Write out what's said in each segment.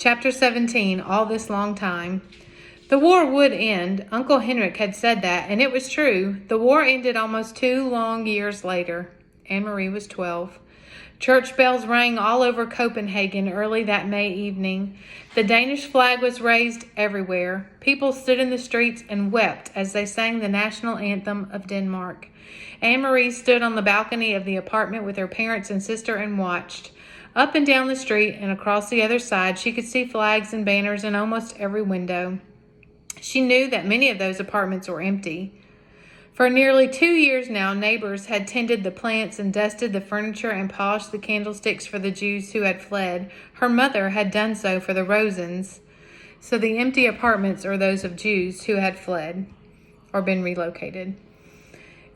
Chapter 17, All This Long Time. The war would end. Uncle Henrik had said that, and it was true. The war ended almost 2 long years later. Anne-Marie was 12. Church bells rang all over Copenhagen early that May evening. The Danish flag was raised everywhere. People stood in the streets and wept as they sang the national anthem of Denmark. Anne-Marie stood on the balcony of the apartment with her parents and sister and watched. Up and down the street and across the other side, she could see flags and banners in almost every window. She knew that many of those apartments were empty. For nearly 2 years now, neighbors had tended the plants and dusted the furniture and polished the candlesticks for the Jews who had fled. Her mother had done so for the Rosens. So the empty apartments are those of Jews who had fled or been relocated.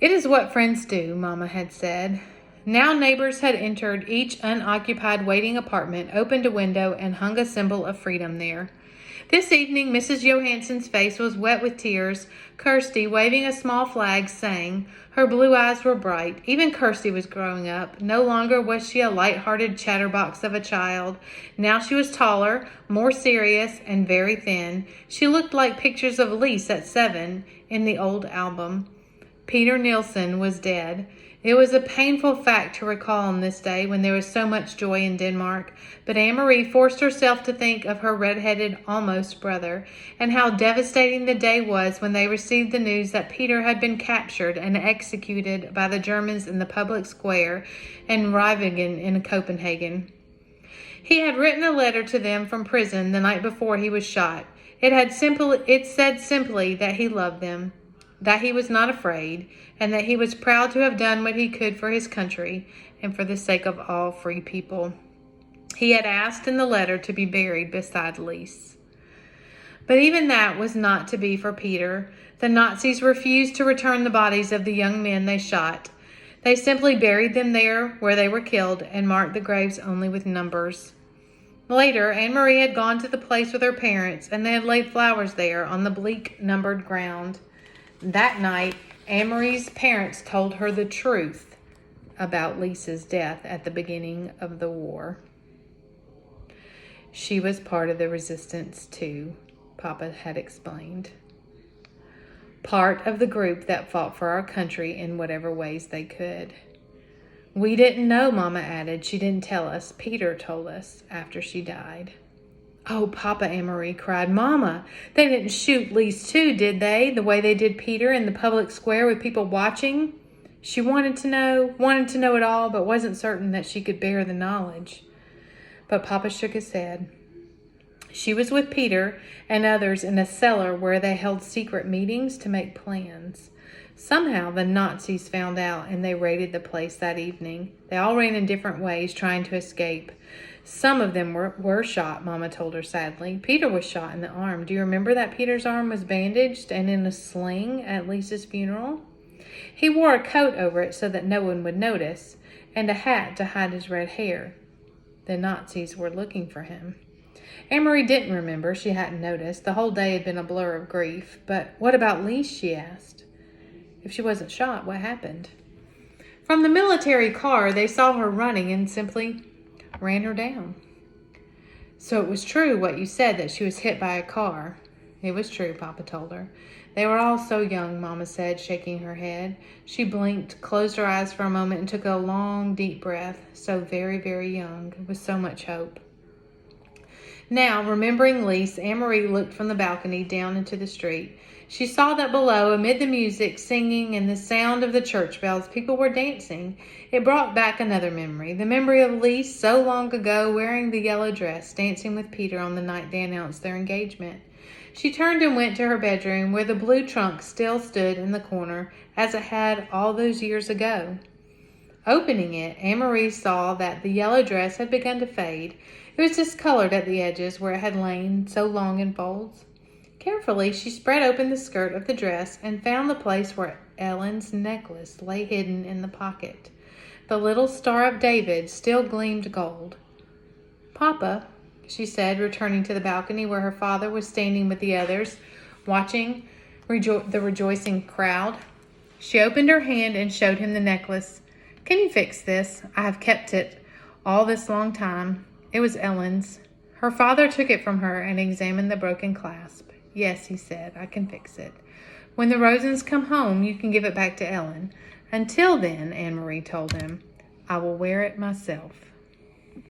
It is what friends do, Mama had said. Now neighbors had entered each unoccupied waiting apartment, opened a window, and hung a symbol of freedom there. This evening, Mrs. Johansson's face was wet with tears. Kirsty, waving a small flag, sang. Her blue eyes were bright. Even Kirsty was growing up. No longer was she a light-hearted chatterbox of a child. Now she was taller, more serious, and very thin. She looked like pictures of Lise at 7 in the old album. Peter Nilsson was dead. It was a painful fact to recall on this day when there was so much joy in Denmark, but Anne-Marie forced herself to think of her red-headed almost brother, and how devastating the day was when they received the news that Peter had been captured and executed by the Germans in the public square in Rivingen in Copenhagen. He had written a letter to them from prison the night before he was shot. It said simply that he loved them, that he was not afraid, and that he was proud to have done what he could for his country and for the sake of all free people. He had asked in the letter to be buried beside Lise. But even that was not to be for Peter. The Nazis refused to return the bodies of the young men they shot. They simply buried them there where they were killed and marked the graves only with numbers. Later, Anne-Marie had gone to the place with her parents, and they had laid flowers there on the bleak, numbered ground. That night, Anne-Marie's parents told her the truth about Lisa's death at the beginning of the war. She was part of the resistance too, Papa had explained. Part of the group that fought for our country in whatever ways they could. We didn't know, Mama added. She didn't tell us. Peter told us after she died. Oh, Papa, Anne-Marie cried. Mama, they didn't shoot Lise too, did they? The way they did Peter in the public square with people watching? She wanted to know it all, but wasn't certain that she could bear the knowledge. But Papa shook his head. She was with Peter and others in a cellar where they held secret meetings to make plans. Somehow the Nazis found out and they raided the place that evening. They all ran in different ways, trying to escape. Some of them were shot, Mama told her sadly. Peter was shot in the arm. Do you remember that Peter's arm was bandaged and in a sling at Lisa's funeral? He wore a coat over it so that no one would notice, and a hat to hide his red hair. The Nazis were looking for him. Anne-Marie didn't remember. She hadn't noticed. The whole day had been a blur of grief. But what about Lise, she asked. If she wasn't shot, what happened? From the military car, they saw her running and simply ran her down. So it was true what you said, that she was hit by a car. It was true, Papa told her. They were all so young, Mama said, shaking her head. She blinked, closed her eyes for a moment, and took a long, deep breath. So very, very young, with so much hope. Now, remembering Lise, Anne-Marie looked from the balcony down into the street. She saw that below, amid the music, singing, and the sound of the church bells, people were dancing. It brought back another memory, the memory of Lise so long ago wearing the yellow dress, dancing with Peter on the night they announced their engagement. She turned and went to her bedroom, where the blue trunk still stood in the corner, as it had all those years ago. Opening it, Anne-Marie saw that the yellow dress had begun to fade. It was discolored at the edges where it had lain so long in folds. Carefully, she spread open the skirt of the dress and found the place where Ellen's necklace lay hidden in the pocket. The little Star of David still gleamed gold. Papa, she said, returning to the balcony where her father was standing with the others, watching the rejoicing crowd. She opened her hand and showed him the necklace. Can you fix this? I have kept it all this long time. It was Ellen's. Her father took it from her and examined the broken clasp. "Yes," he said, "I can fix it. When the Rosens come home, you can give it back to Ellen. Until then," Anne Marie told him, "I will wear it myself."